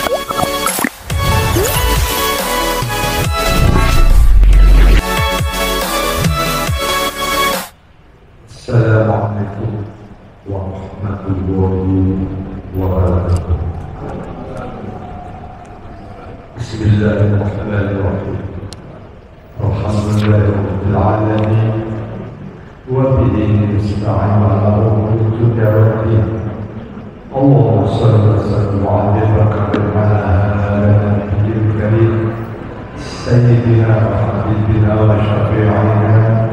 Assalamualaikum warahmatullahi wabarakatuh. Bismillahirrahmanirrahim. Alhamdulillahirabbil alamin. Wa bihi nasta'in ala umuri dunya wad din. Allahumma shalli wa sallim ala nabiyyil karim sayyidina wa habibina wa syafi'ina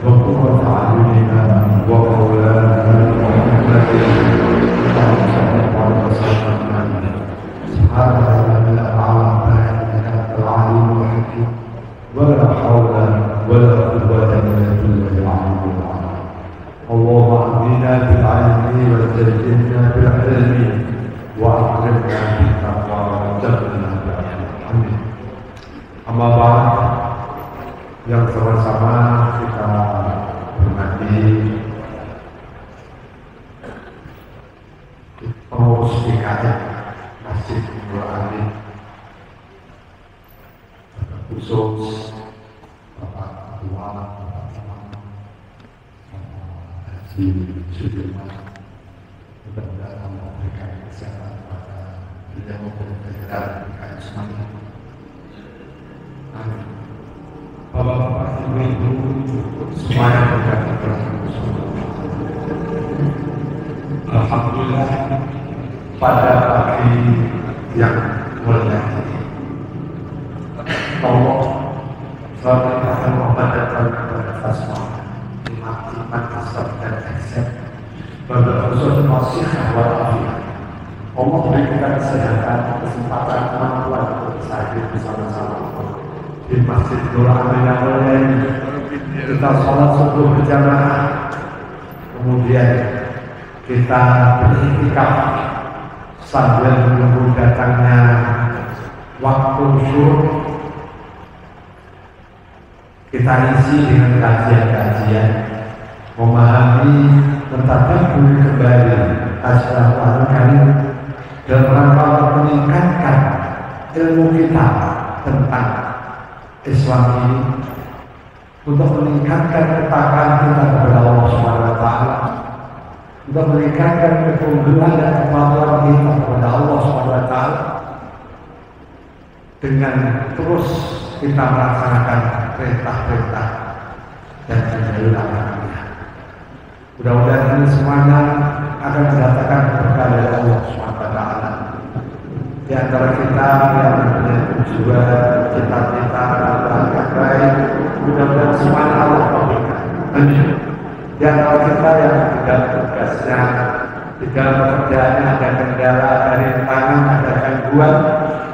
وقرة أعيننا ومولانا محمد سبحانه لا أعلم إنك العليم الحكيم ولا حول ولا قوة إلا بالله العلي العظيم. اللهم أهدنا بالعلم وزينا بالعلم وأكرمنا بالتقوى وجعلنا بالحمد. أما بعد, yang sama-sama kita hormati pengurus DKM Masjid Nurul Amin, khusus Bapak Ketua, Bapak Imam, Haji Sudirman, mudah-mudahan Allah memberikan kesehatan pada beliau dan DKM semuanya. Amin. Bapak-bapak, ibu-ibu, semuanya berkata alhamdulillah, pada pagi yang mulia ini Allah memerintahkan memberikan kepada Fasma imam-imam asal dan ekset berkhusus nasihat walafiat. Allah berikan kesehatan, kesempatan, kemampuan untuk saya bersama-sama di Masjid Nurul Amin yang mulia ini. Kita sholat subuh berjamaah, kemudian kita beriktikaf sambil menunggu datangnya waktu zuhur. Kita isi dengan kajian-kajian, memahami, mentadabburi kembali Al-Qur'an Karim dalam rangka meningkatkan ilmu kita tentang Islam ini, untuk meningkatkan ketakwaan kita kepada Allah Subhanahu wa taala, untuk meningkatkan keunggulan dan kemampuan kita kepada Allah Subhanahu wa taala dengan terus kita melaksanakan perintah-perintah dan menjauhi larangannya. Mudah-mudahan ini semuanya akan mendatangkan berkah dari Allah Subhanahu wa taala. Di antara kita yang mempunyai tujuan, cita-cita, yang baik, mudah-mudahan semuanya Allah memberikan. Amin. Di antara kita yang tidak tugasnya, di dalam pekerjaannya ada kendala, ada rintangan, ada gangguan,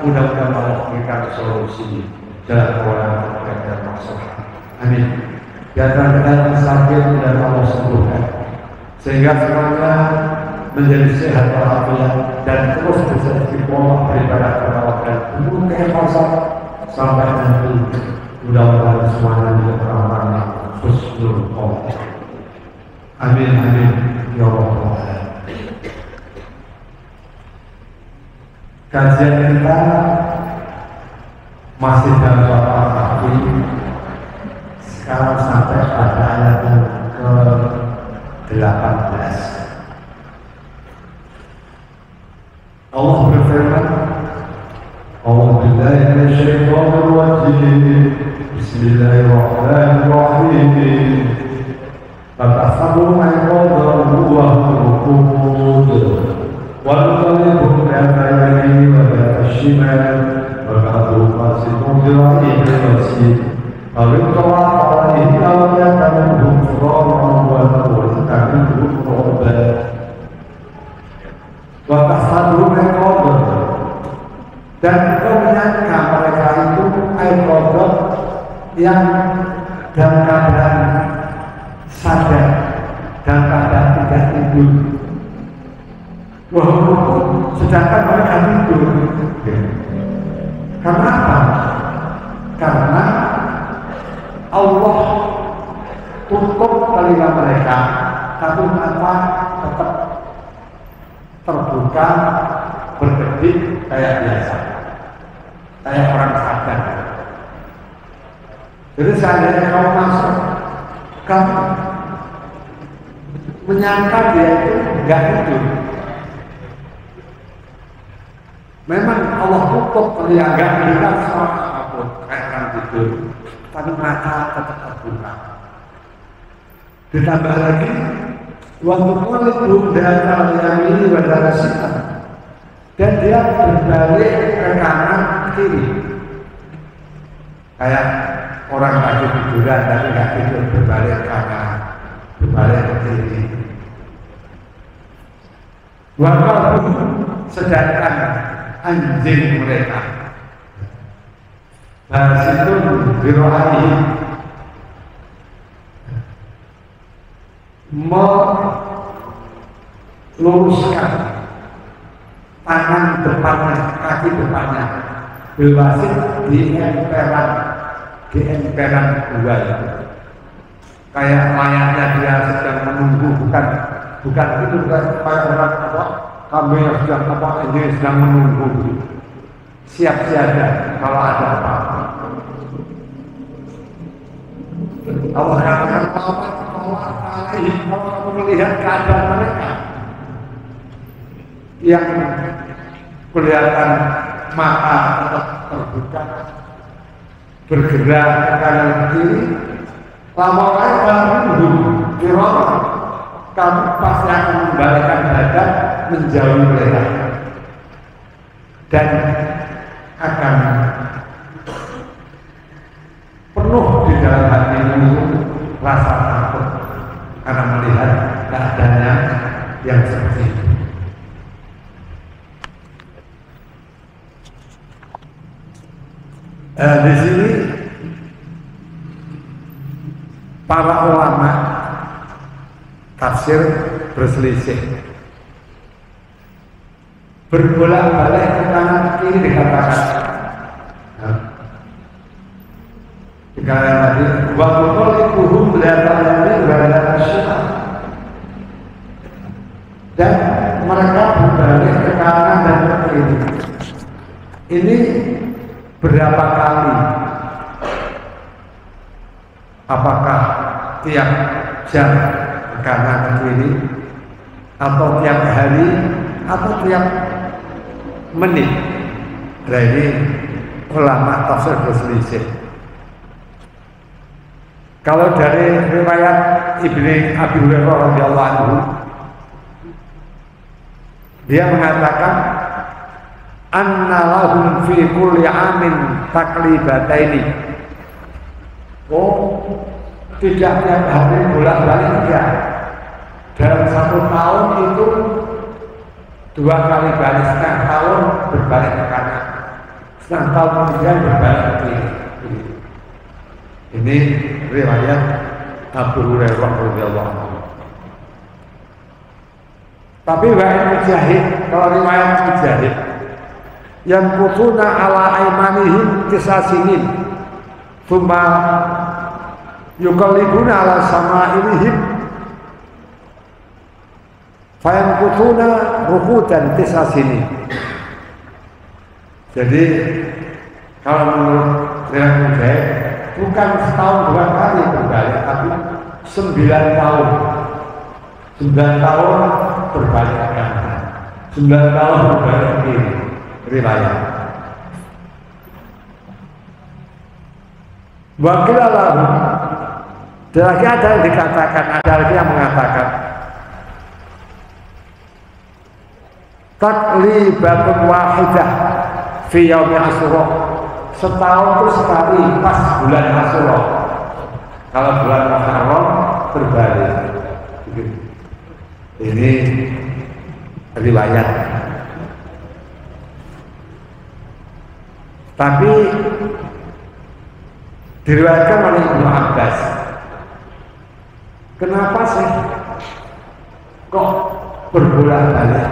mudah-mudahan Allah memberikan solusi dalam keluarga dan masalah. Amin. Di antara kita yang sakit, mudah-mudahan Allah sembuhkan, sehingga semuanya menjadi sehat walafiat dan terus bisa istiqomah beribadah kepada Allah dan penuh keikhlasan sampai nanti mudah-mudahan semuanya menjadi orang-orang yang husnul khotimah. Amin amin ya rabbal alamin. Kajian kita masih dalam suatu Al-Kahfi, sekarang sampai pada ayat yang ke-18. Allah berfirman, A'udzu billahi minasyaitonir rajim. Bismillahirrahmanirrahim. Fatahsabu ma'qadahu wa rukud wal qalbu yatayani wa yatashimal wa qadu qasidun dira'in masjid awil qawa'in aw yatamuddu furaman wa ta'tamuddu furaban wa tahsadu maqadar, dan engkau menyangka mereka itu maqadar yang dalam keadaan sadar, dalam keadaan tidak tidur. Walaupun sedangkan mereka tidur. Karena apa? Karena Allah tutup telinga mereka, tapi mata tetap terbuka, berkedip, kayak biasa, kayak orang sadar. Jadi seandainya kamu masuk, kamu menyangka dia itu enggak tidur. Memang Allah tutup yang enggak melihat sama apapun kayak orang tidur, tapi mata tetap terbuka. Ditambah lagi, waktu kulit data yang ini pada sitam, dan dia berbalik ke kanan kiri, kayak orang lagi tiduran tapi nggak tidur, berbalik kanan, berbalik ke kiri. Waktu sedangkan anjing mereka itu dirohani meluruskan tangan depannya, kaki depannya, berbasis di emperan dua itu. Kayak layaknya dia sedang menunggu, bukan itu kayak orang apa, kami yang sedang apa, ini sedang menunggu, siap siaga kalau ada apa-apa. Allah katakan kalau kamu melihat keadaan mereka yang kelihatan mata tetap terbuka, bergerak ke kanan ke kiri, lama-lama kamu pasti akan membalikkan badan menjauhi mereka dan akan penuh di dalam hatimu rasa takut karena melihat keadaannya yang seperti itu. Di sini para ulama tafsir berselisih, berbolak-balik ke kanan kiri dikatakan. Dikatakan tadi, wa muqallibuhum la ta'lamu wa la tasya'. Dan mereka berbalik ke kanan dan ke kiri. Ini berapa kali? Apakah tiap jam ke kanan ke kiri, atau tiap hari, atau tiap menit? Nah, ini ulama tafsir berselisih. Kalau dari riwayat Ibnu Abi Hurairah radhiyallahu anhu, dia mengatakan anna lahum fi kulli amin taklibataini. Oh, tidak tiap hari bolak-balik, enggak. Dalam 1 tahun itu 2 kali balik, setengah tahun berbalik ke kanan, setengah tahun kemudian berbalik ke kiri. Ini riwayat Abu Hurairah radhiyallahu anhu. Tapi riwayat Mujahid, kalau riwayat Mujahid, yang kutuna ala aimanihim kisasinin, thumma yukallibuna ala sama'ilihim, fayan kutuna rukudan kisasinin. Jadi kalau menurut riwayat Mujahid, bukan setahun 2 kali berbalik, tapi 9 tahun. 9 tahun berbalik ke kanan, 9 tahun berbalik ke kiri. Riwayat. Wakilalahu. Dan lagi ada yang dikatakan, ada lagi yang mengatakan taklibatun wahidah fi yaumi Asyura. Setahun itu sekali pas bulan Asyura. Kalau bulan Muharram berbalik. Ini riwayat. Tapi diriwayatkan oleh Ibnu Abbas. Kenapa sih kok berbolak-balik?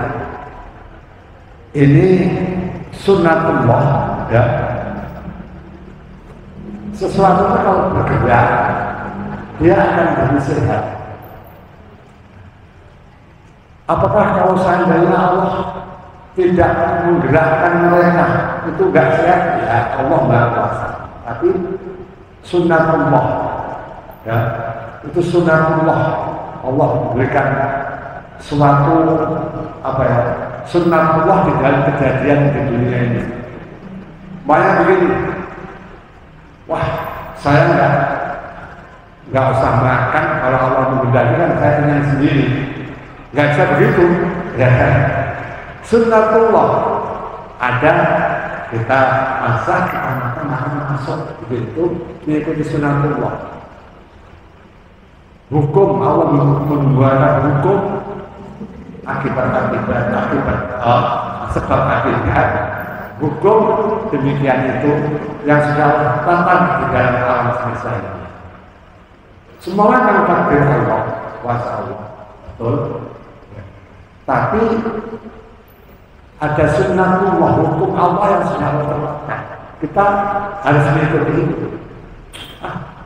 Ini sunnatullah, ya. Sesuatu kalau bergerak, dia akan jadi sehat. Apakah kalau seandainya Allah tidak menggerakkan mereka itu nggak sehat, ya Allah Maha Kuasa. Tapi sunnatullah, ya itu sunnatullah. Allah memberikan suatu apa ya, sunnatullah di dalam kejadian di dunia ini. Banyak begini, wah saya nggak usah makan kalau Allah menghendaki kan saya kenyang sendiri, nggak bisa begitu, ya. Sunnatullah ada, kita masak, kita makan masuk, begitu mengikuti sunnatullah. Hukum Allah membuat hukum akibat sebab akibat. Hukum demikian itu yang sudah tetap di dalam alam semesta ini. Semua kan takdir Allah, kuasa Allah, betul. Tapi ada sunnatullah, hukum Allah yang sudah terletak. Kita harus mengikuti itu.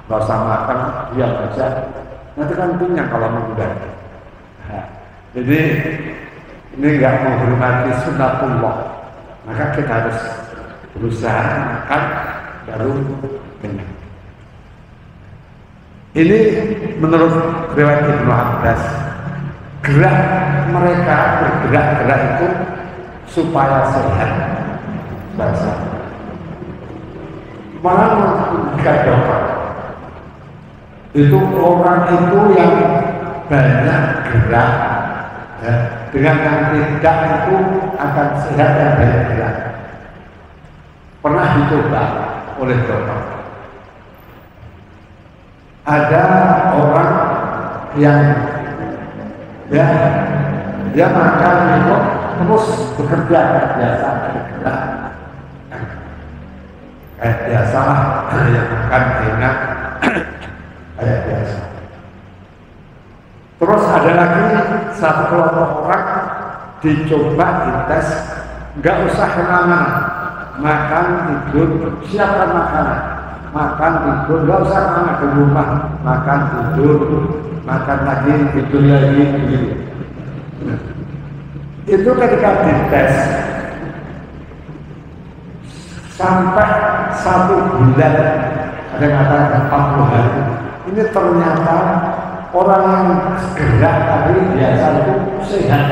Nggak usah makan, diam aja. Nanti kan kenyang kalau mengundang. Jadi ini nggak menghormati sunnatullah. Maka kita harus berusaha makan baru kenyang. Ini menurut riwayat Ibnu Abbas, gerak mereka bergerak-gerak itu supaya sehat. Bahasa. Malah jika dokter itu orang itu yang banyak gerak, ya, dengan yang tidak itu akan sehat dan banyak gerak. Pernah dicoba oleh dokter. Ada orang yang ya dia makan itu terus bekerja biasa bergerak kayak biasa yang makan enak kayak biasa. Terus ada lagi satu kelompok orang dicoba dites, nggak usah kemana-mana, makan tidur siapkan makanan, makan tidur nggak usah kemana, ke rumah makan tidur, makan lagi tidur lagi gitu. Itu ketika dites sampai 1 bulan, ada yang katakan 40 hari, ini ternyata orang yang gerak tadi biasa itu sehat.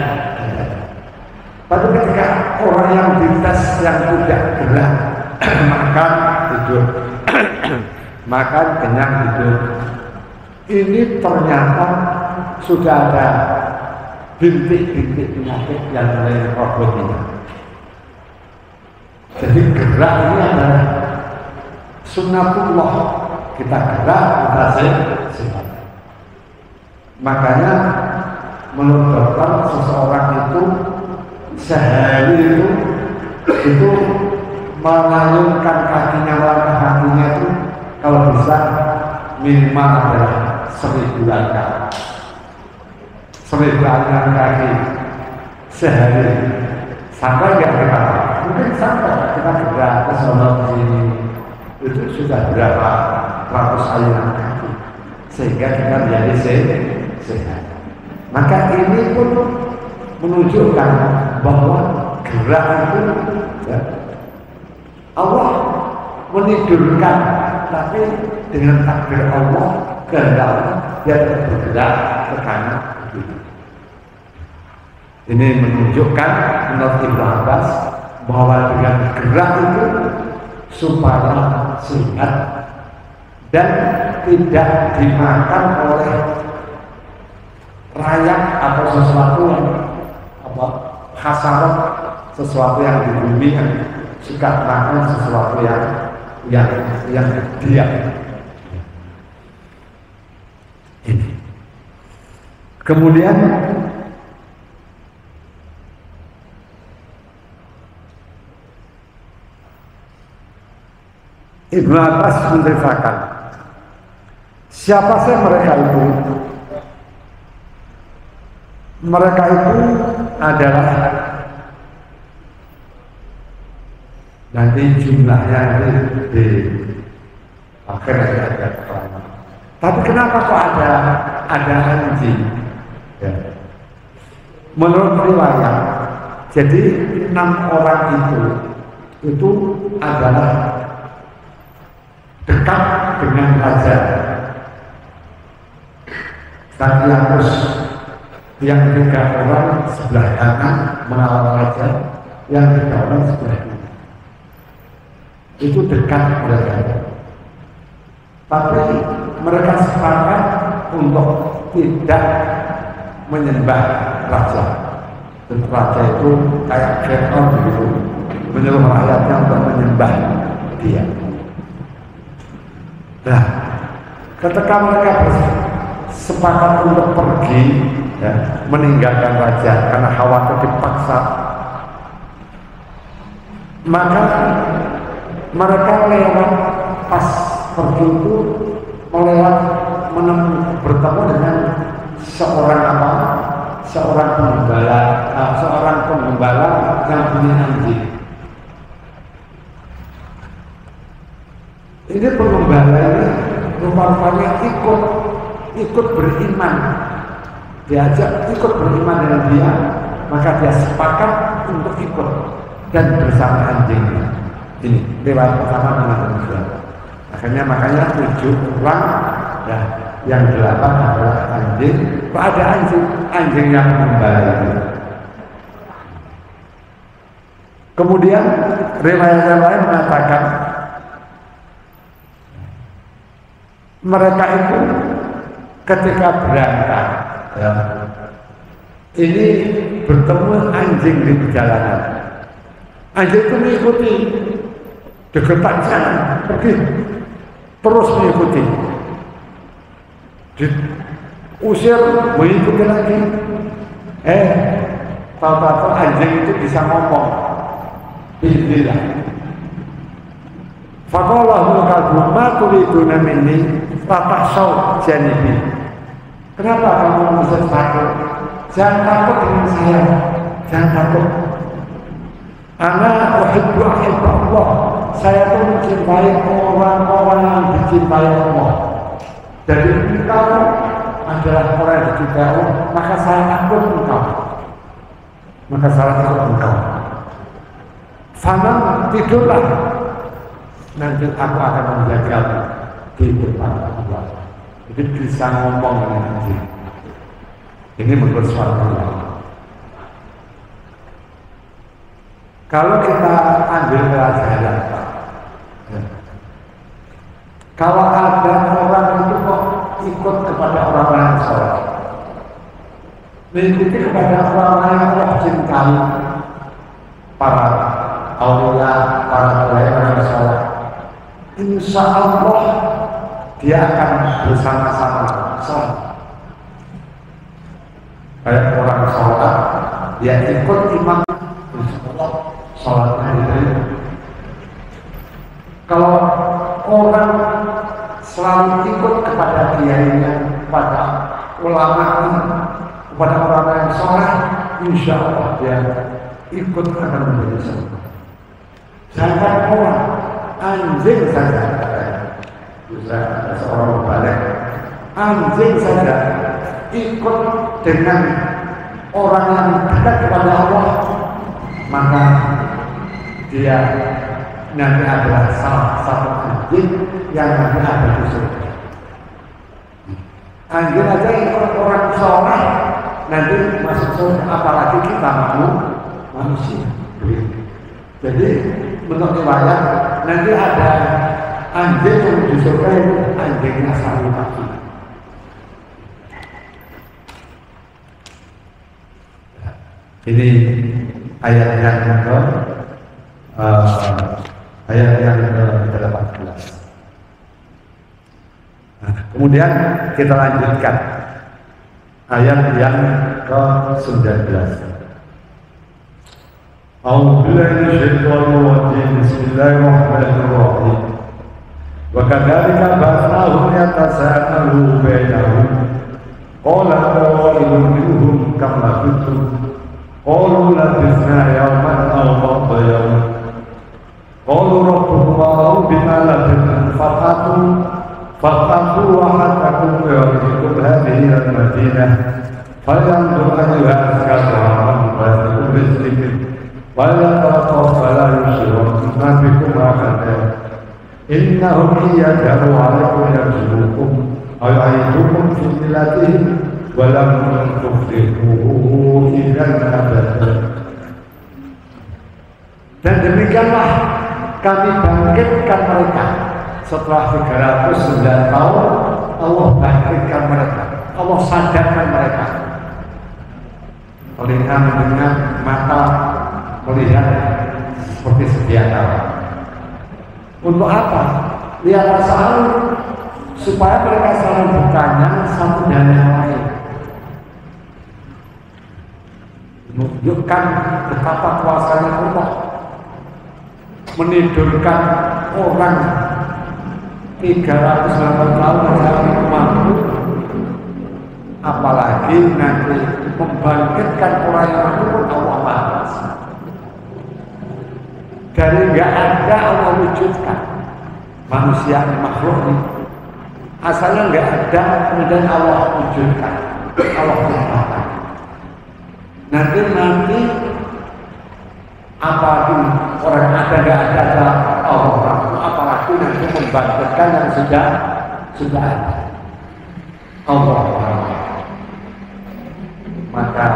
Tapi ketika orang yang dites yang tidak gerak makan tidur makan kenyang tidur, ini ternyata sudah ada bintik-bintik penyakit yang mulai robot ini. Jadi gerak ini adalah sunnatullah, kita gerak kita sehat. Makanya menurut dokter seseorang itu sehari itu mengayunkan kakinya, melangkah kakinya itu kalau bisa minimal adalah 1000 langkah. 1000 langkah kaki sehari. Sampai nggak kita? Mungkin sampai kita gerak ke sana sini itu sudah berapa ratus ayunan kaki sehingga kita menjadi sehat. Maka ini pun menunjukkan bahwa gerak itu ya, Allah menidurkan, tapi dengan takdir Allah kehendak Allah dia bergerak ke kanan kiri. Ini menunjukkan menurut Ibnu Abbas bahwa dengan gerak itu supaya sehat dan tidak dimakan oleh rayap atau sesuatu yang hasarat, sesuatu yang di bumi yang suka makan sesuatu yang diam. Ini. Kemudian Ibnu Abbas menceritakan siapa sih mereka itu? Mereka itu adalah nanti jumlahnya di akhir ada keterangan. Tapi kenapa kok ada anjing? Ya. Menurut riwayat Jadi 6 orang itu adalah dekat dengan raja. Tatianus yang 3 orang sebelah kanan mengawal raja, yang 3 orang sebelah kiri. Itu dekat mereka. Tapi mereka sepakat untuk tidak menyembah raja. Dan raja itu kayak Fir'aun begitu, menyuruh rakyatnya untuk menyembah dia. Nah, ketika mereka sepakat untuk pergi, ya, meninggalkan raja karena khawatir dipaksa, maka mereka lewat pas pergi itu melewat bertemu dengan seorang penggembala yang punya anjing. Ini penggembala ini rupanya ikut beriman, diajak ikut beriman dengan dia, maka dia sepakat untuk ikut dan bersama anjingnya. Ini riwayat pertama dengan akhirnya makanya 7 orang, ya, yang 8 adalah anjing. Kok ada anjing yang mengembala. Kemudian riwayat yang lain mengatakan mereka itu ketika berangkat, ya, ini bertemu anjing di perjalanan. Anjing itu mengikuti, deketan jalan, pergi, terus mengikuti, diusir, mengikuti lagi. Tahu-tahu anjing itu bisa ngomong, bismillah. Faqallahu kalbu ma turiduna minni fatahsau janibi. Kenapa kamu bisa takut? Jangan takut dengan saya, jangan takut. Ana uhibbu Allah. Saya tuh mencintai orang-orang yang dicintai Allah. Jadi engkau adalah orang yang dicintai Allah, maka saya takut engkau. Maka saya takut engkau. Fanam, tidurlah. Nanti aku akan menjagamu di depan Allah. Jadi bisa ngomong dengan anjing. Ini menurut suara Allah. Kalau kita ambil pelajaran, ya, kalau ada orang itu kok ikut kepada orang-orang yang sholat, mengikuti kepada orang-orang yang Allah cintai, para aulia, para ulama yang sholat, insya Allah dia akan bersama-sama sholat. Kayak orang sholat, dia ikut imam, sholatnya diterima. Kalau orang selalu ikut kepada kiainya, kepada ulama, kepada orang yang sholat, insya Allah dia ikut akan menjadi sholat. Jangan orang anjing saja, bisa ada seorang balik, anjing saja ikut dengan orang yang dekat kepada Allah, maka dia nanti adalah salah satu anjing yang nanti ada di surga. Anjing aja ikut orang soleh nanti masuk surga, apalagi kita manusia. Jadi menurut riwayat nanti ada anjing yang di surga itu anjingnya satu kaki. Ini ayat yang ke-18. Kemudian kita lanjutkan ayat yang ke-19. A'udzubillahi minasyaitonir rajim. Bismillahirrahmanirrahim. Wa kadzalika ba'athnahum yatasaalu bainahum. Qala qailun minhum kam labithtum. Qalu labithna yawman aw ba'da yawm. Qalu rabbukum a'lamu bima labithtum faqatu wahadakum yawmikum hadhihi al-madinah falyanzur ayyuha azka ta'aman wa yaqul rizqi Fala taqaw fala yusirun nabikum akada innahum iyadahu alaikum yarzuqukum ayaidukum fi milatihim walam tuflihu idan abada. Dan demikianlah kami bangkitkan mereka setelah 309 tahun. Allah bangkitkan mereka, Allah sadarkan mereka. Telinga mendengar, mata melihat seperti sedia kala. Untuk apa? Lihat selalu supaya mereka selalu bertanya satu dan yang lain, menunjukkan betapa kuasanya Allah menidurkan orang 308 tahun dari mampu, apalagi nanti membangkitkan orang yang mampu pun Allah balas. Dari nggak ada Allah wujudkan manusia makhluk ini, asalnya nggak ada kemudian Allah wujudkan, Allah ciptakan. Nanti apalagi orang ada nggak ada Allah, apalagi nanti membangkitkan yang sudah ada Allah. Maka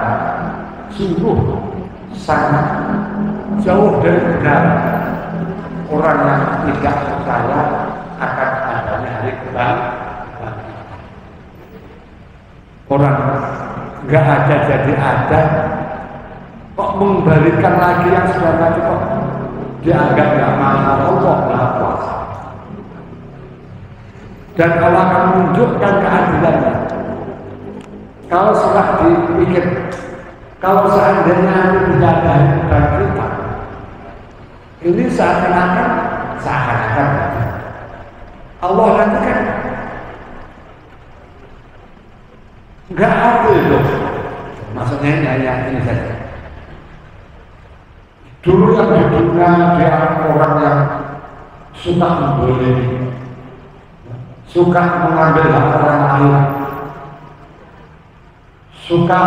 sungguh sangat jauh dari benar orang yang tidak percaya akan adanya hari kebangkitan. Orang nggak ada jadi ada, kok mengembalikan lagi yang sudah tadi, kok dianggap nggak mampu. Allah Maha Kuasa dan Allah akan menunjukkan keadilannya. Kalau sudah dipikir, kalau seandainya tidak ada kebangkitan, ini seakan-akan Allah nanti kan nggak adil loh. Maksudnya ini hanya ini saja. Dulu yang di dunia dia orang yang suka memboleh, suka mengambil hak orang lain, suka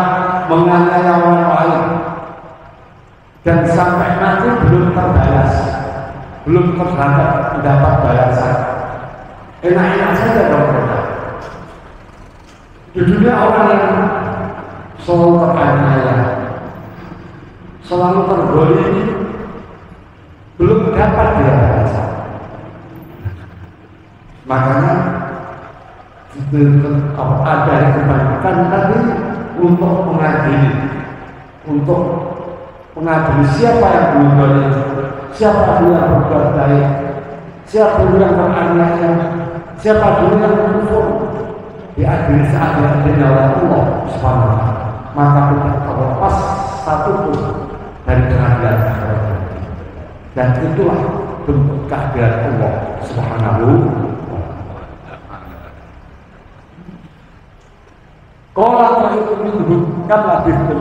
menganiaya orang lain, dan sampai mati belum terbalas, belum mendapat balasan. Enak-enak saja dong mereka. Di dunia orang yang selalu teraniaya, selalu tergolimi, belum dapat dia balasan. Makanya ada kebangkitan tadi untuk mengadili, untuk mengadili siapa yang berbuat, siapa dulu yang berbuat baik, siapa dulu yang beraniaya, siapa dulu yang kufur, diadili seadil-adilnya oleh Allah Subhanahu wa Ta'ala. Maka tidak terlepas satu pun dari keadilan akhirat. Dan itulah bentuk keadilan Allah Subhanahu wa Ta'ala. Kalau itu menunjukkan lebih itu.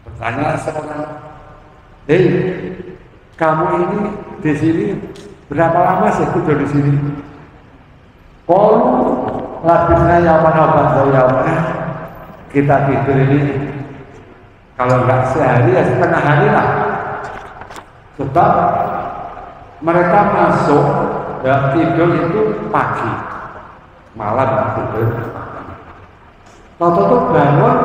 Pertanyaan sekarang, kamu ini di sini berapa lama sih tidur di sini? Kalau labisnya yaman obat yaman, kita tidur ini kalau nggak sehari ya setengah hari lah. Sebab mereka masuk ya, tidur itu pagi, malam tidur. Tahu-tahu bangun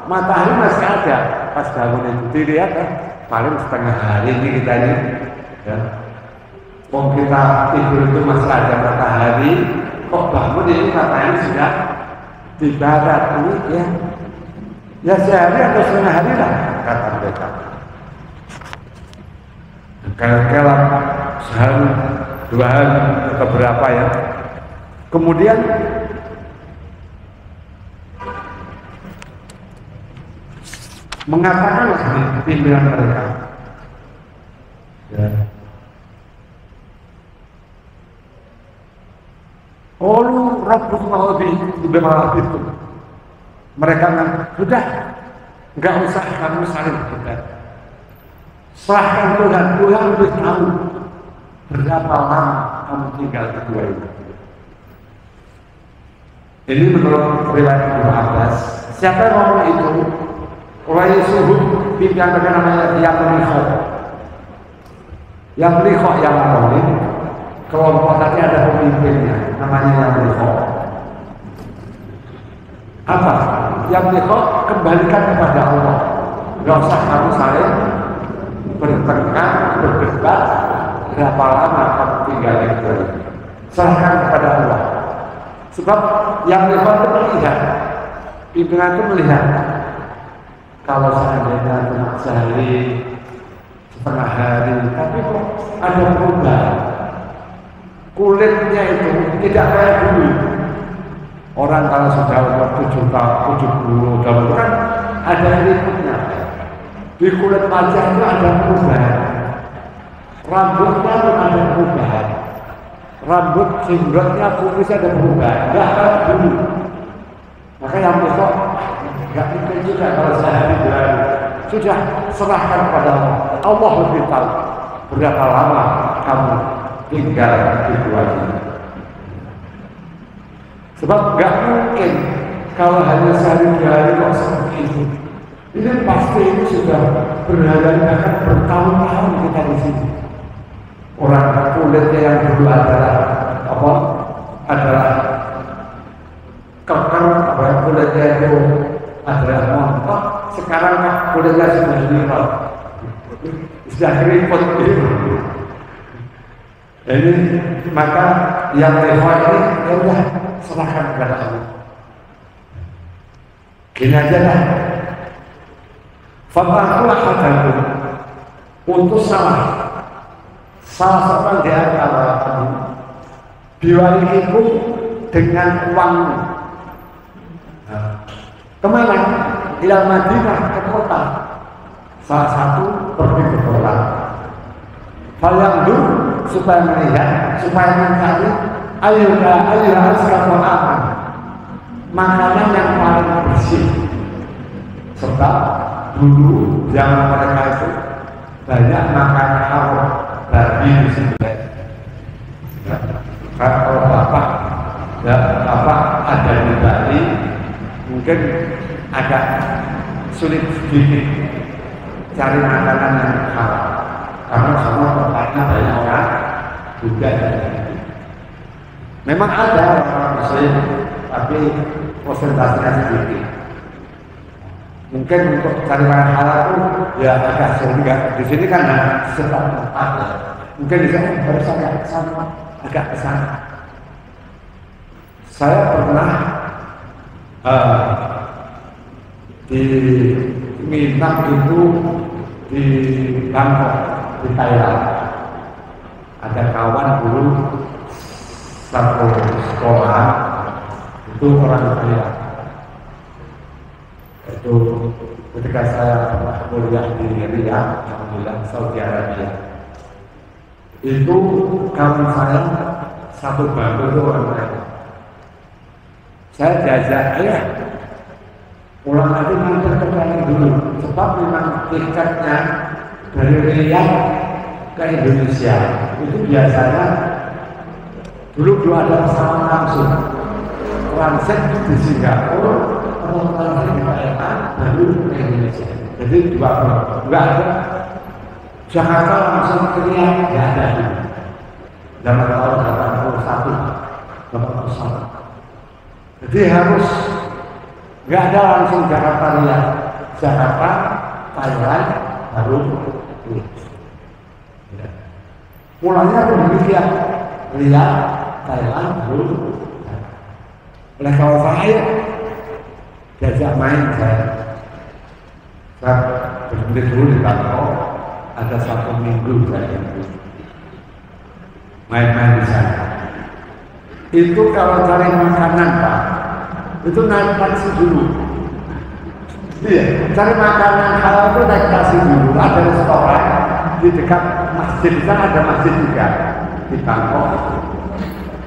matahari masih ada, pas bangun itu dilihat kan paling setengah hari ini kita ini ya. Kalau kita tidur itu masih ada matahari, kok bangun ini matahari sudah di barat ini ya. Ya sehari atau setengah hari lah kata mereka. Kala-kala sehari, 2 hari atau berapa ya. Kemudian mengatakanlah pimpinan mereka, ya. Qalu Rabbuna bima itu. Mereka sudah nggak usah kamu saling berdebat. Serahkan Tuhan, Tuhan lebih tahu berapa lama kamu tinggal di gua ini. Ini menurut riwayat Ibnu Abbas. Siapa yang ngomong itu? Raisuhum pimpinan mereka namanya yang liho yang ngomongin kelompok tadi ada pemimpinnya namanya yang liho. Apa? Yang liho kembalikan kepada Allah. Gak usah kamu saling bertengkar, berdebat berapa lama kamu tinggal itu. Serahkan kepada Allah. Sebab yang liho itu melihat, pimpinan itu melihat kalau seandainya cuma sehari, setengah hari, tapi kok ada perubahan. Kulitnya itu tidak kayak dulu. Orang kalau sudah umur 70 tahun itu kan ada ributnya. Di kulit wajah itu ada perubahan. Rambutnya pun ada perubahan. Rambut jenggotnya kumis ada perubahan. Tidak kayak dulu. Maka yang besok nggak mungkin juga kalau sehari berani. Sudah serahkan kepada Allah. Allah lebih tahu berapa lama kamu tinggal di dua ini. Sebab nggak mungkin kalau hanya sehari dua hari kok seperti itu. Ini pasti ini sudah berhari bahkan bertahun-tahun kita di sini. Orang kulitnya yang dulu adalah apa? Adalah keker, apa kulitnya itu adalah montok. Sekarang kulitnya sudah lipat, sudah keriput gitu. Jadi maka yang lewat ini ya udah serahkan kepada Allah. Gini aja lah. Fatahulah hadaku untuk salah seorang di antara kamu biwalikiku dengan uangmu. Kemana? Ilal Madinah, ke kota. Salah satu pergi ke kota. Hal yang dulu supaya melihat, supaya mencari ayyuha azkar aman, makanan yang paling bersih. Sebab dulu zaman mereka itu banyak makan haram, babi disembelih. Kalau bapak ada di Bali, mungkin agak sulit sedikit cari makanan yang halal karena semua tempatnya banyak orang juga. Memang ada orang Muslim, tapi persentasenya sedikit. Mungkin untuk cari makanan halal itu ya agak sulit. Di sini kan setengah tempat ya. Mungkin di sana harus agak kesana. Saya pernah di Minang itu di Bangkok, di Thailand. Ada kawan dulu satu sekolah itu orang Thailand. Itu ketika saya kuliah di Riyadh, alhamdulillah Saudi Arabia. Itu kawan saya satu bangku itu orang Thailand. Saya diajak, ayo pulang nanti mampir ke Bali dulu, sebab memang tiketnya dari Riyadh ke Indonesia itu biasanya dulu ada pesawat langsung transit di Singapura atau transit di Thailand baru ke Indonesia. Jadi dua ada Jakarta langsung ke Riyadh nggak ada dulu. Zaman tahun 81. Jadi harus nggak ada langsung Jakarta Riyadh, Jakarta Thailand baru pulangnya pun demikian, Riyadh Thailand baru. Oleh kalau saya diajak main, saya berhenti dulu di Bangkok, ada 1 minggu saya main-main di sana. Itu kalau cari makanan Pak, itu naik taksi dulu. Iya, cari makanan halal itu naik taksi dulu. Ada restoran di dekat masjid, di sana ada masjid juga di Bangkok.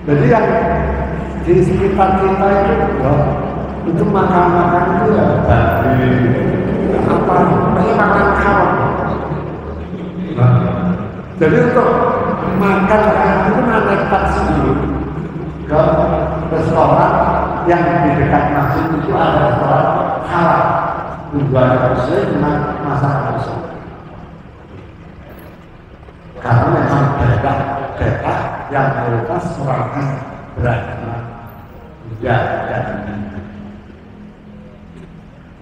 Jadi yang di sekitar kita itu makan itu ya babi, apa, banyak makan haram. Jadi untuk makan itu naik taksi dulu ke restoran yang di dekat masjid itu ada restoran halal. tujuan muslim masalah muslim. Karena memang daerah yang mayoritas orang beragama Buddha dan Hindu.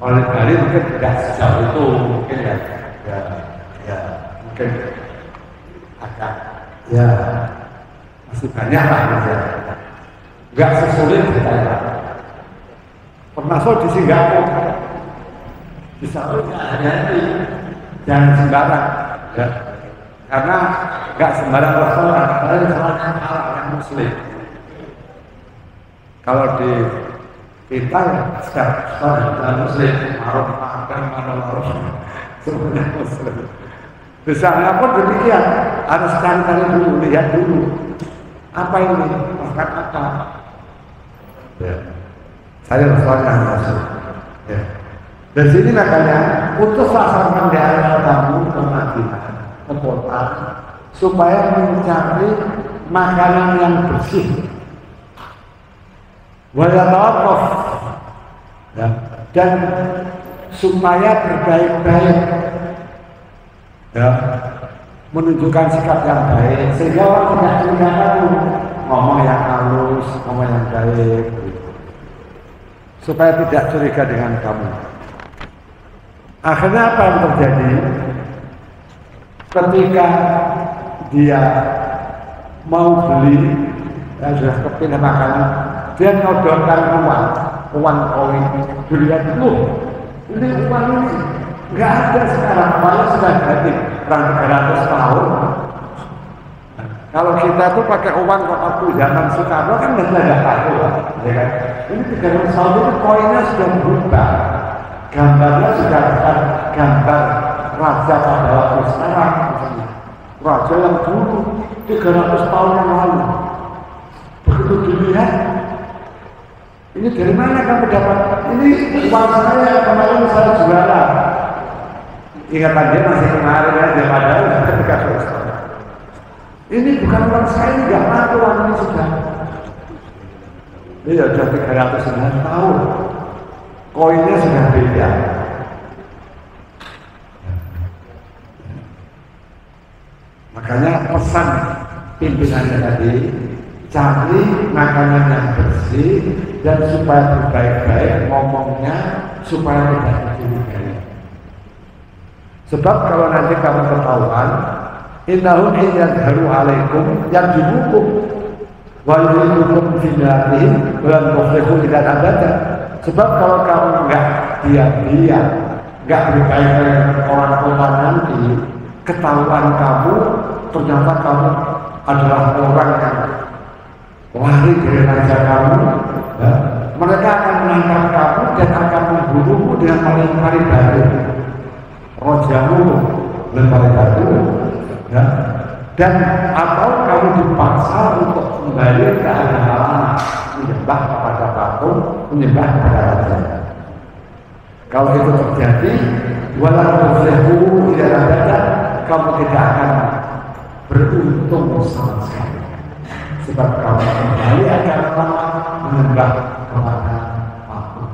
Oleh kali mungkin tidak sejauh itu, mungkin ya mungkin agak ya masih banyak lah ya. Enggak sesulit di Thailand. Termasuk di Singapura. Di Singapura hati-hati, jangan sembarang. Ya. Karena enggak sembarang restoran, ada restoran halal yang muslim. Kalau di kita ya setiap restoran muslim, maruf, semuanya muslim. Di sana pun demikian, harus cari dulu, lihat dulu. Apa ini? Makan apa? Ya. Saya restoran yang masuk. Ya. Dari sini makanya putuslah sarman daerah kamu ke Madinah, ke kota, supaya mencari makanan yang bersih. Walatawaf, ya. Dan supaya berbaik-baik, ya, menunjukkan sikap yang baik, sehingga orang tidak curiga kamu ngomong yang halus, ngomong yang baik, supaya tidak curiga dengan kamu. Akhirnya apa yang terjadi? Ketika dia mau beli, ya sudah kepilih makanan, dia nyodorkan uang koin. Dilihat dulu, ini uang ini nggak ada sekarang, malah sudah ganti perang 300 tahun. Kalau kita tuh pakai uang waktu zaman Soekarno kan nggak tahu, ya kan? Ini 300 tahun itu koinnya sudah berubah, gambarnya sudah bukan gambar raja pada waktu sekarang, misalnya raja yang dulu 300 tahun yang lalu. Begitu dilihat, ini dari mana kamu dapat? Ini uang saya kemarin saya jualan. Ingatan dia masih kemarin aja, padahal ketika selesai. Ini bukan uang saya, nggak laku uang ini sudah. Ini sudah 309 tahun. Koinnya sudah beda. Makanya pesan pimpinannya tadi, cari makanan yang bersih dan supaya berbaik-baik ngomongnya, supaya tidak dicurigai. Sebab kalau nanti kamu ketahuan, innahum yadharu alaikum yang dihukum wal yukum fidatihim walan tuflihu idan abada. Sebab kalau kamu enggak diam-diam, enggak berbaik dengan orang kota nanti, ketahuan kamu ternyata kamu adalah orang yang lari dari raja kamu, ya. Mereka akan menangkap kamu dan akan membunuhmu dengan melempari batu. Rojamu melempari batu, ya. Dan atau kamu dipaksa untuk kembali ke agama lama, menyembah kepada patung, menyembah kepada raja. Kalau itu terjadi, walau tuflihu tidak ada, kamu tidak akan beruntung sama sekali. Sebab kamu kembali agama lama, menyembah kepada patung.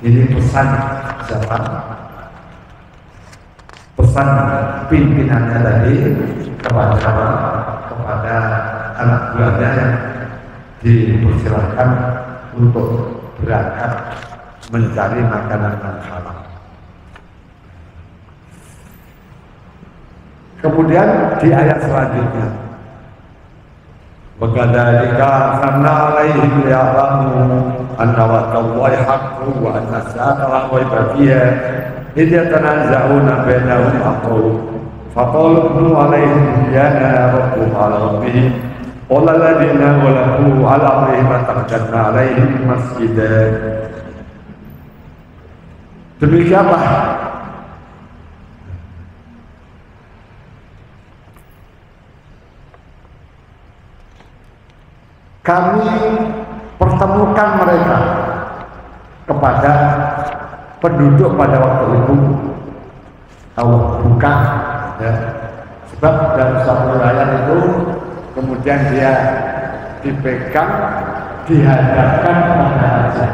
Ini pesan siapa? Pesan pimpinannya tadi kepada anak buahnya yang dipersilakan untuk berangkat mencari makanan yang halal. Kemudian di ayat selanjutnya, وَكَذَلِكَ أَنْزَلْنَا عَلَيْهِمْ لِيَعْلَمُوا أَنَّ وَعْدَ اللَّهِ حَقٌّ وَأَنَّ السَّاعَةَ لَا رَيْبَ فِيهَا إِذْ يَتَنَازَعُونَ بَيْنَهُمْ أَمْرَهُمْ فَقَالُوا ابْنُوا عَلَيْهِمْ بُنْيَانًا يَرُبُّهُمْ عَلَى رَبِّهِمْ قَالَ الَّذِينَ غَلَبُوا عَلَى أَمْرِهِمْ لَنَتَخِذَنَّ عَلَيْهِمْ مَسْجِدًا. Demikianlah kami pertemukan mereka kepada penduduk pada waktu itu. Allah buka, ya. Sebab dalam suatu ayat itu kemudian dia dipegang, dihadapkan pada raja.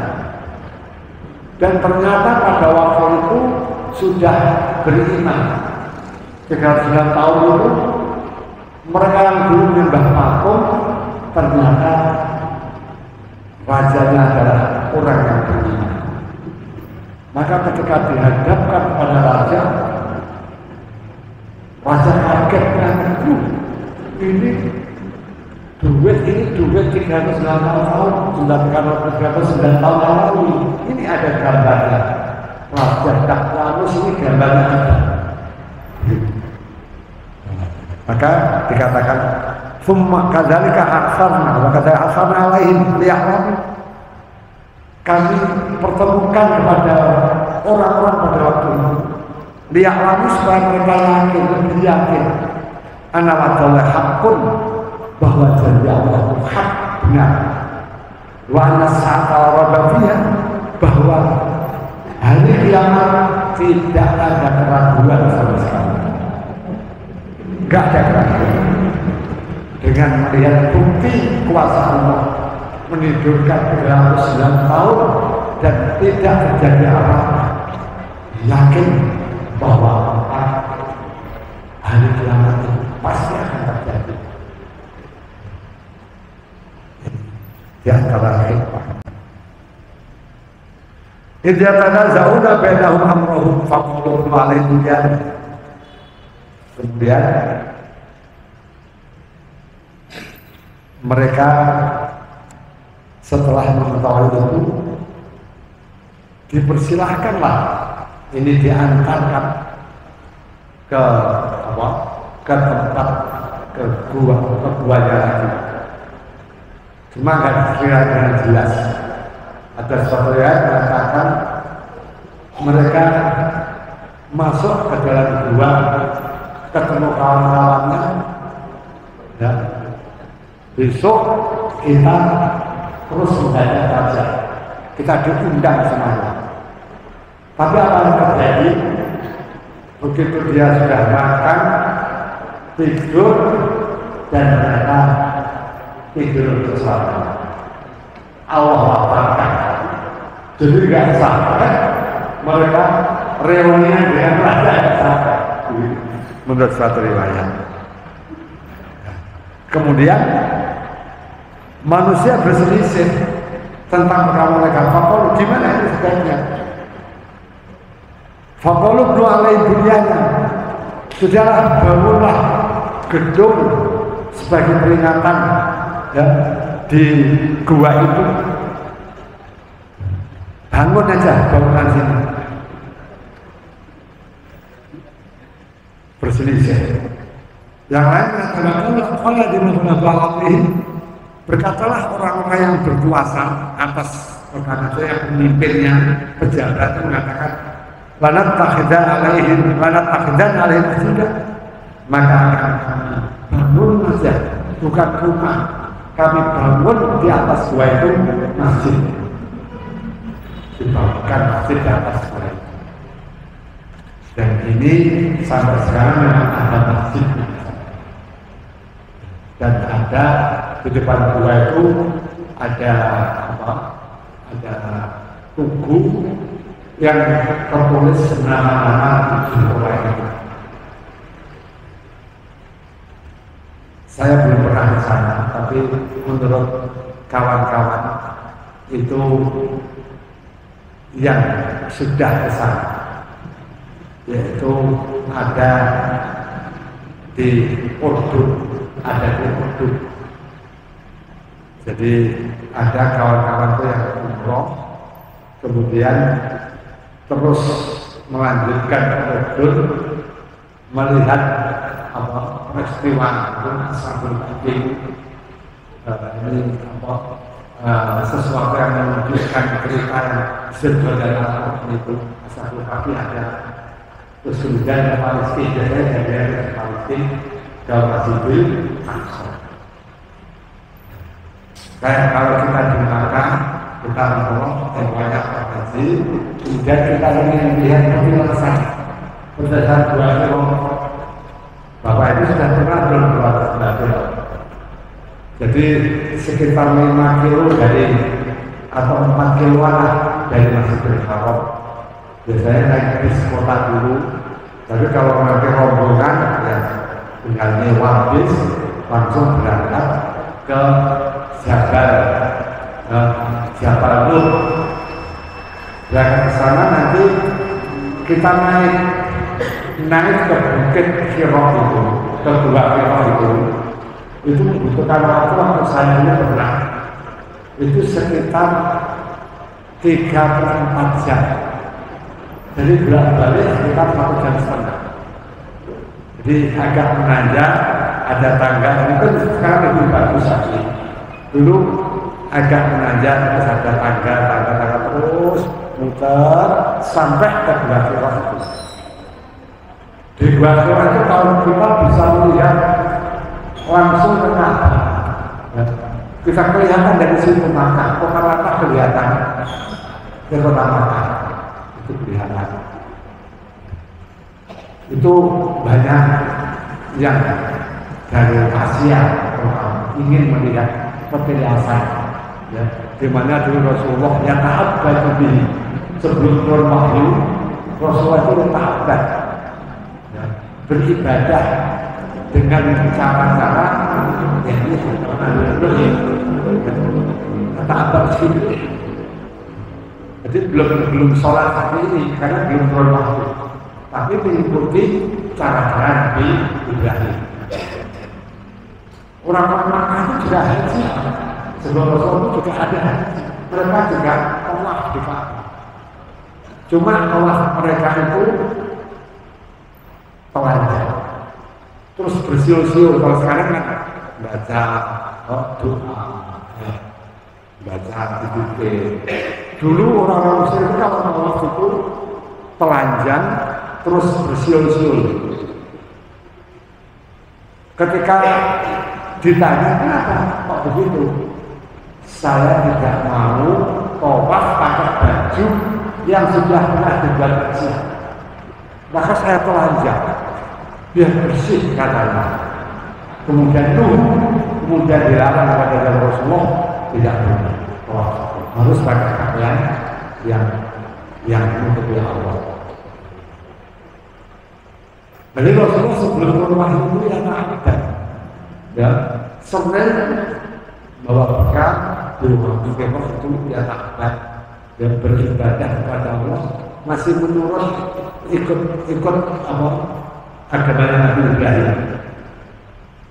Dan ternyata pada waktu itu sudah beriman. 39 tahun itu mereka yang dulu menyembah patung ternyata rajanya adalah orang yang beriman. Maka ketika dihadapkan pada raja kaget kan, ini duit 39 tahun, sudah 39 tahun yang lalu. Ini ada gambarnya. Raja Dakwanus ini gambarnya ada. Maka dikatakan summa kadzalika aksarna wa kadzalika aksarna alaihim liya'lamu. Kami pertemukan kepada orang-orang pada waktu itu liya'lamu supaya mereka yakin anna wa'dallahi haqqun, bahwa janji Allah itu hak benar, wa anna sa'ata raba fiha, bahwa hari kiamat tidak ada keraguan sama sekali. Enggak ada keraguan. Dengan melihat bukti kuasa Allah menidurkan 39 tahun dan tidak terjadi apa-apa, yakin bahwa hari kiamat itu pasti akan terjadi. Di antara hikmah. Idza tanaza'una bainahum amrahum faqulu alaihi dunya. Kemudian mereka setelah mengetahui itu dipersilahkanlah ini diantarkan ke tempat ke guanya lagi. Cuma nggak dikira dengan jelas. Ada suatu yang mengatakan mereka masuk ke dalam gua, ketemu kawan-kawannya, dan besok kita terus menghadap raja. Kita diundang semuanya. Tapi apa yang terjadi? Begitu dia sudah makan, tidur, dan mereka tidur bersama. Allah wabarkan. Jadi nggak sampai mereka reunian dengan raja yang sampai. Menurut suatu riwayat. Kemudian manusia berselisih tentang perkara mereka. Fakolu gimana itu sebaiknya? Fakolu bnu alai bunyanya. Sudahlah, bangunlah gedung sebagai peringatan ya, di gua itu. Bangun aja bangunan sini. Berselisih. Yang lain berkatalah orang-orang yang berkuasa atas perkara itu, yang pemimpinnya, pejabat, mengatakan lanat takhidan alaihim sudah, maka akan kami bangun saja, bukan rumah, kami bangun di atas gua itu masjid, dibangunkan masjid di atas gua itu. Dan ini sampai sekarang memang ada masjid. Dan ada di depan gua itu ada apa? Ada tugu yang tertulis nama-nama 7 orang itu. Saya belum pernah ke sana, tapi menurut kawan-kawan itu yang sudah ke sana, yaitu ada di Urdun, Jadi ada kawan-kawan itu yang umroh, kemudian terus melanjutkan ke Urdun, melihat apa peristiwa itu, Ashabul Kahfi. Ini apa sesuatu yang menunjukkan cerita yang disebut dalam Al-Quran itu. Ashabul Kahfi ada. Terus kemudian ke Palestina, dari Palestina ke Masjidil Aqsa. Kayak kalau kita di Makkah, kita ngomong banyak haji, kemudian kita ingin melihat perjalanan berdasar dua kilometer. Bapak itu sudah pernah belum keluar ke. Jadi sekitar 5 kilo dari atau 4 kiloan dari Masjidil Haram. Biasanya naik bis kota dulu, tapi kalau nanti rombongan ya tinggal nyewa bis langsung berangkat ke Jabal Nur. Berangkat ke sana nanti kita naik ke Bukit Hiro itu, ke Gua Hiro itu membutuhkan waktu saya ini berat. Itu sekitar 3-4 jam. Jadi bolak-balik sekitar 1,5 jam. Jadi agak menanjak, ada tangga. Ini kan sekarang lebih bagus lagi. Dulu agak menanjak, terus ada tangga terus muter sampai ke Gua Hiro itu. Di Gua Hiro itu kalau kita bisa melihat langsung ke Ka'bah. Kita kelihatan dari situ Makkah, kota Makkah kelihatan ke kota Makkah itu kelihatan. Itu banyak yang dari Asia ingin melihat petilasan, ya, di mana dulu Rasulullah yang ta'abbad bihi sebelum turun wahyu, Rasulullah itu ta'abbad, ya, beribadah dengan cara-cara yang ta'abbad sendiri. Jadi belum sholat hari ini karena belum turun wahyu, tapi mengikuti cara-cara Nabi Ibrahim. Orang-orang Makkah itu juga haji, sebelum Rasulullah itu juga ada haji. Mereka juga tawaf di Ka'bah. Cuma tawaf mereka itu telanjang, terus bersiul-siul. Kalau sekarang kan baca doa, baca zikir. Dulu orang-orang Muslim itu kalau tawaf itu telanjang, terus bersiul-siul. Ketika ditanya kenapa kok begitu, saya tidak mau tawaf pakai baju yang sudah pernah dibuat bersih, maka saya telanjang biar bersih katanya. Kemudian dilarang kepada Rasulullah tidak boleh tawaf, harus pakai pakaian yang menutupi Allah. Jadi Rasulullah sebelum turun wahyu itu yang ta'abbad, ya, Senin bawa bekal di rumah Ka'bah itu dia ta'abbad dan beribadah kepada Allah, masih menurut ikut apa agama Nabi Ibrahim.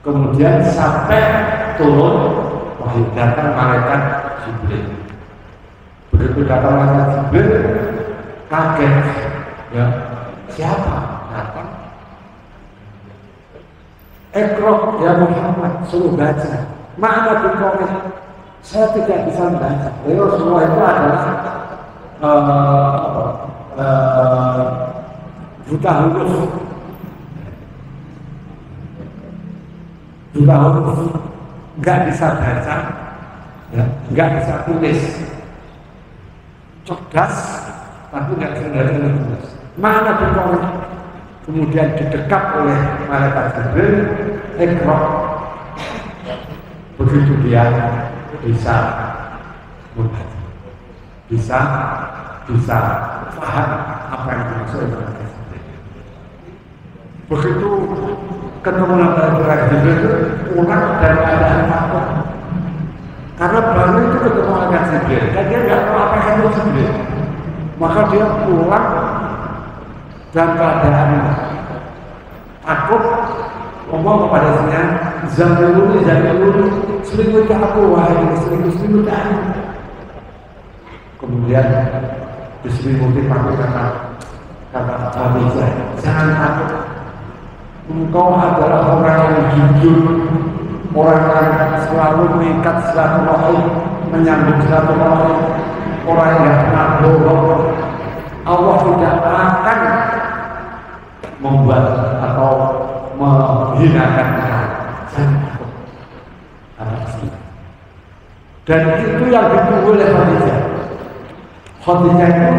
Kemudian sampai turun wahyu, datang malaikat Jibril. Begitu datang malaikat Jibril kaget, ya, siapa datang? Iqra ya Muhammad, suruh baca. Ma'ana biqari, saya tidak bisa membaca. Jadi Rasulullah itu adalah buta huruf, nggak bisa baca, ya, nggak bisa tulis. Cerdas, tapi nggak bisa tulis. Ma'ana biqari. Kemudian didekap oleh malaikat Jibril, Iqra. Begitu dia bisa membaca, bisa paham apa yang dimaksud oleh malaikat Jibril. Begitu ketemu malaikat Jibril itu pulang dari keadaan takut, karena baru itu ketemu malaikat Jibril dan dia nggak tahu apa yang itu Jibril, maka dia pulang dan keadaan takut, ngomong kepada istrinya, Zamiluni, selimuti aku, wahai selimuti aku. Kemudian diselimuti pakai kata Khadijah, jangan takut, engkau adalah orang yang jujur, orang yang selalu mengikat silaturahim, menyambung silaturahim, orang yang pernah bohong. Allah tidak akan membuat atau menghinakan kita. Dan itu yang ditunggu oleh Khadijah. Khadijah itu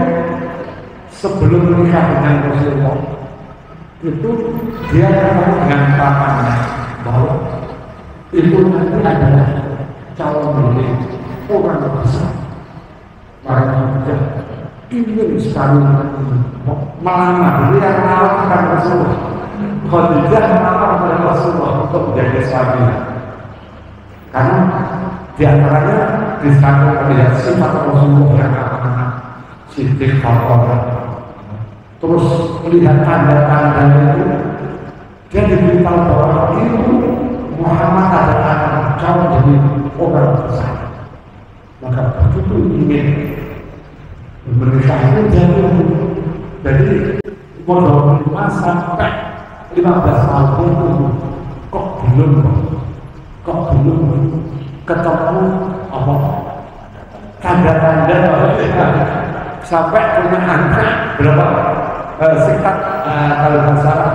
sebelum menikah dengan Rasulullah itu dia ketemu dengan pamannya bahwa itu nanti adalah calon milik orang besar. Maka Khadijah ingin sekali melamar. Dia yang menawarkan Rasulullah. Khadijah melamar kepada Rasulullah untuk menjadi suaminya. Karena di antaranya disambung melihat sifat Rasulullah yang amanah, sidik fakor. Terus melihat tanda-tanda itu, dia diberitahu bahwa itu Muhammad adalah akan jadi orang besar. Maka begitu ingin menikah itu jadi modal 5 sampai 15 tahun itu kok belum ketemu apa tanda-tanda sampai punya anak berapa singkat kalau nggak salah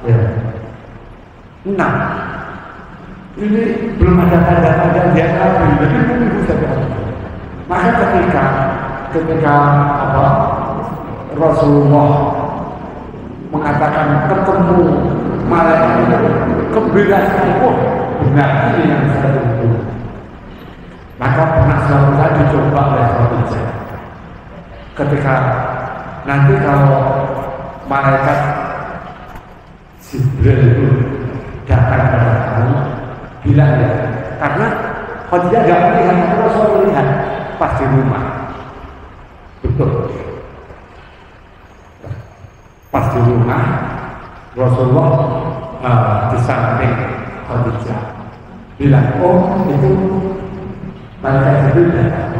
ya 6. Ini belum ada tanda-tanda dia lagi, jadi mungkin saja. Maka ketika apa Rasulullah mengatakan ketemu malaikat itu gembira sekali, benar ini yang saya tunggu. Maka pernah suatu saat dicoba oleh Khadijah. Ketika nanti kalau malaikat Jibril itu datang kepada kamu, bilang ya, karena Khadijah nggak melihat, Rasul melihat pas di rumah, betul. Pas di rumah Rasulullah di samping Khadijah bilang, oh itu malaikat Jibril datang.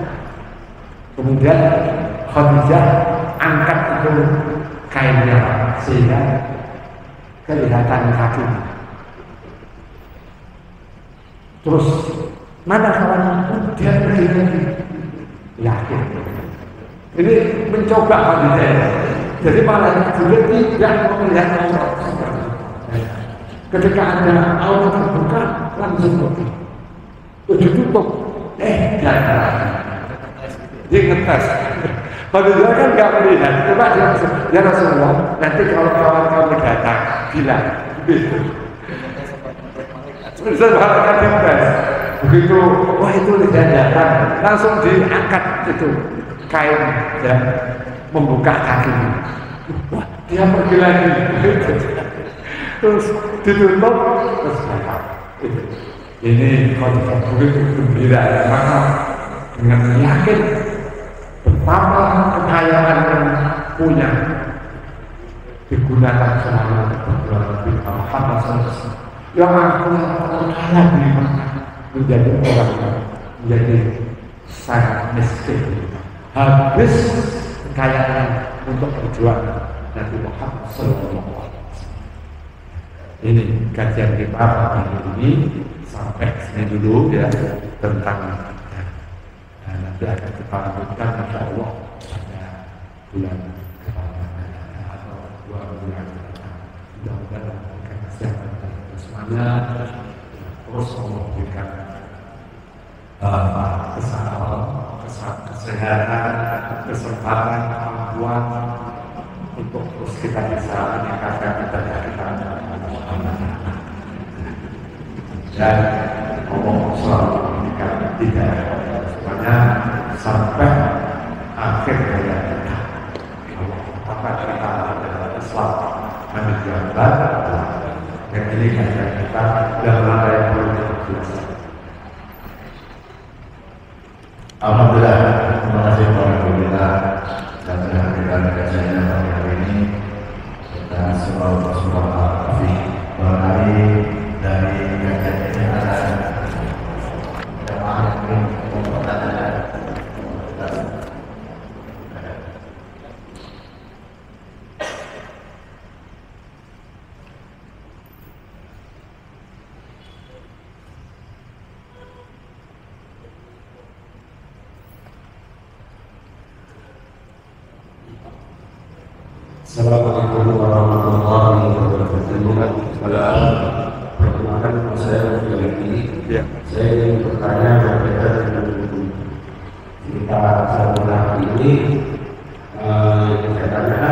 Kemudian Khadijah angkat itu kainnya sehingga kelihatan kaki. Terus mana kawan dia pergi lagi? Yakin. Ini mencoba Khadijah. Jadi malaikat Jibril tidak melihat aurat. Ketika ada aurat terbuka langsung tutup. Jangan. Dia ngetes. Khadijah kan nggak melihat. Coba dia Rasulullah. Nanti kalau kawan kamu datang, bilang. Terus malaikat dites. Begitu, wah itu lidah datang, langsung diangkat itu kain dan membuka kakinya. Wah dia pergi lagi. Terus ditutup, terus datang. Ini Khadijah begitu gembira, maka dengan yakin betapa kekayaan yang punya digunakan selama berbulan Nabi Muhammad SAW yang aku kaya di mana menjadi orang menjadi sangat miskin, habis kekayaan untuk berjuang Nabi Muhammad SAW. Ini kajian kita hari ini sampai sini dulu ya tentang nanti akan kita lanjutkan insya Allah pada bulan atau 2 bulan mudah-mudahan memberikan kesehatan bagi semuanya, terus Allah berikan kesehatan, kesempatan, kemampuan untuk terus kita bisa meningkatkan ibadah kita dan Allah selalu memberikan hidayah semuanya sampai akhir hayat kita. Maka kita adalah Islam menjabat dan ini kajian kita dalam rangka yang perlu dilakukan. Alhamdulillah, terima kasih Alhamdulillah dan kehadiran kajiannya pada hari ini dan semoga mengenai dari kajian ini ada jemaah yang mempertanyakan. Assalamualaikum warahmatullahi wabarakatuh. Perkenalkan nama saya Lagi. Saya ingin bertanya berkaitan dengan cerita asal nikah ini. Katanya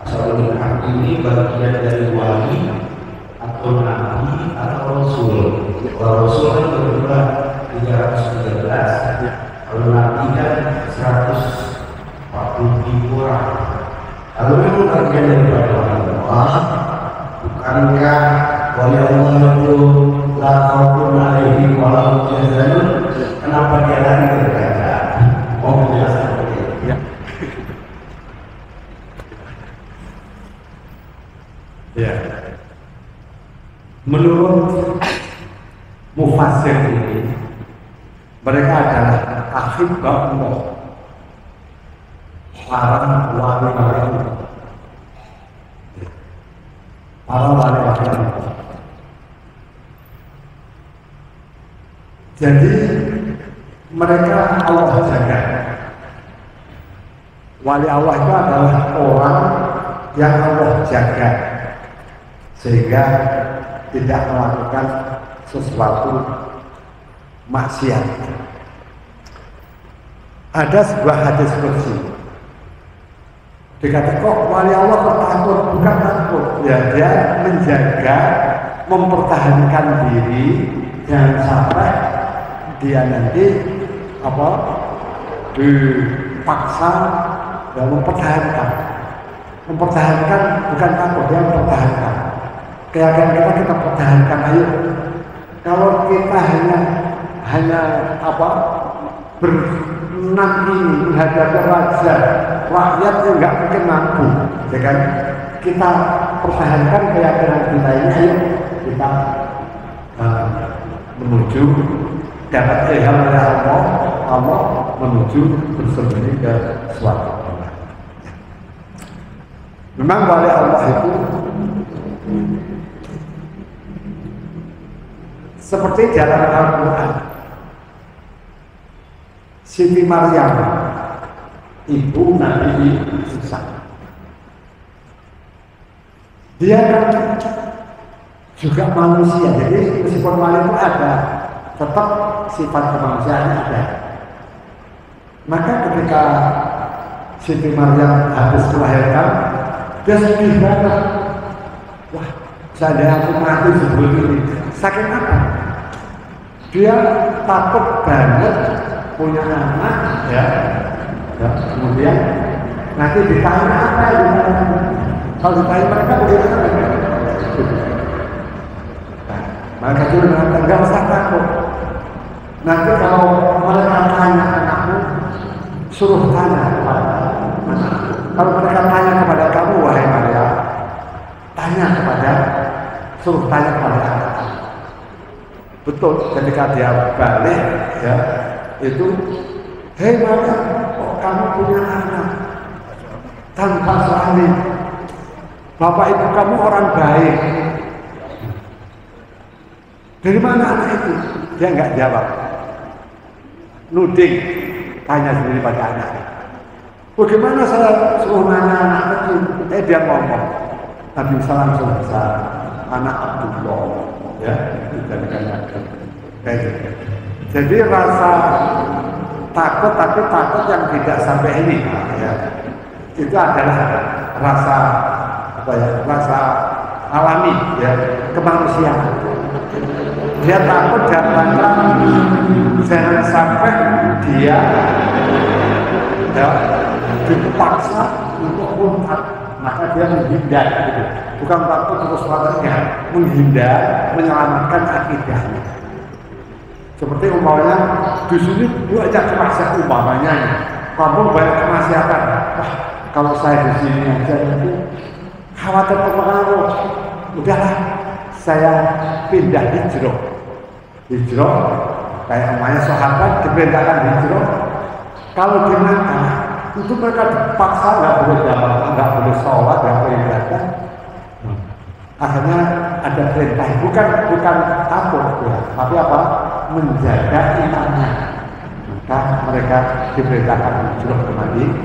asal nikah ini bagian dari wali atau nabi atau rasul. Kalau rasul kan berjumlah 313, kalau nabi kan 100 rugi kurang. Kalau memang bagian daripada Allah, bukankah wali Allah itu la khaufun alaihim wa la hum yahzanun? Kenapa dia lari ke kerajaan? Mau menjelaskan seperti itu? Ya. Ya. Menurut mufassir ini, mereka adalah akhibahullah, para wali-wali Allah, para wali-wali Allah. Jadi mereka Allah jaga. Wali Allah itu adalah orang yang Allah jaga sehingga tidak melakukan sesuatu maksiat. Ada sebuah hadis qudsi dikatakan kok wali Allah takut, bukan takut ya, dia menjaga, mempertahankan diri jangan sampai dia nanti dipaksa dan mempertahankan bukan takut, dia mempertahankan keyakinan kita pertahankan. Ayo, kalau kita hanya nanti menghadapi raja, rakyat yang nggak mungkin mampu, ya kan? Kita pertahankan keyakinan kita ini, ayo kita menuju dapat ilham dari Allah menuju bersembunyi ke suatu tempat. Memang wali Allah itu seperti dalam Al-Quran, Siti Maryam, ibu Nabi Isa, dia kan juga manusia. Jadi meskipun wali itu ada, tetap sifat kemanusiaan ada. Maka ketika Siti Maryam habis melahirkan, dia sedih banget. Wah, seandainya aku mati sebelum ini. Saking apa? Dia takut banget punya anak, ya. Kemudian nanti ditanya apa ya? Kalau ditanya mereka bagaimana? Maka dia mengatakan nggak usah takut. Nanti kalau mereka tanya anakmu, suruh tanya kepada anakmu. Kalau mereka tanya kepada kamu, wahai Maria, suruh tanya kepada anakmu. Betul, ketika dia balik, ya, itu, hei Maria, kok kamu punya anak tanpa suami? Bapak ibu kamu orang baik. Dari mana anak itu? Dia nggak jawab. Nuding, tanya sendiri pada anak. Bagaimana saya suruh nanya anak kecil? Dia ngomong. Nabi langsung bisa anak Abdullah, ya, dijadikan kayak gitu. Jadi rasa takut, tapi takut yang tidak sampai ini, ya, itu adalah rasa rasa alami, ya, kemanusiaan. Dia takut karena jangan sampai dia dipaksa untuk murtad, maka dia menghindar, gitu. Bukan takut terus wataknya, menghindar, menyelamatkan akidahnya. Seperti umpamanya di sini banyak kemaksiatan, umpamanya kamu banyak kemaksiatan. Wah, kalau saya di sini aja nanti khawatir terpengaruh. Udahlah, saya pindah hijrah. Hijrah, kayak umpamanya sahabat diperintahkan hijrah. Kalau di Makkah itu mereka dipaksa nggak boleh jalan, nggak boleh sholat, nggak boleh ibadah. Akhirnya ada perintah, bukan takut, ya, tapi apa? Menjaga imannya. Maka mereka diperintahkan hijrah ke Madinah.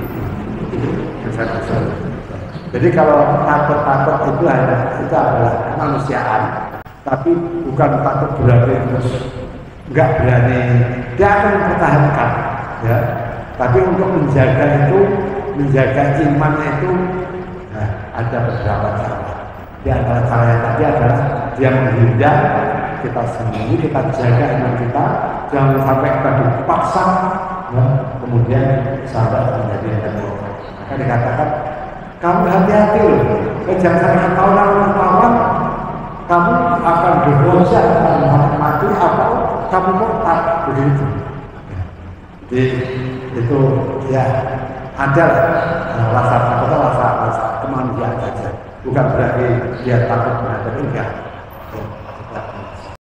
Jadi kalau takut itu adalah kemanusiaan, tapi bukan takut berarti terus nggak berani. Dia akan mempertahankan, ya. Tapi untuk menjaga imannya itu, nah, ada beberapa cara. Di antara cara yang tadi adalah dia menghindar, kita sembunyi, kita jaga iman kita, jangan sampai kita dipaksa, ya, kemudian sampai menjadi yang Maka dikatakan kamu hati-hati loh, jangan sampai tahun kamu akan berdosa, akan mati atau kamu murtad begitu. Jadi itu ya ada rasa takut, rasa kemanusiaan saja, bukan berarti dia takut menghadapi enggak.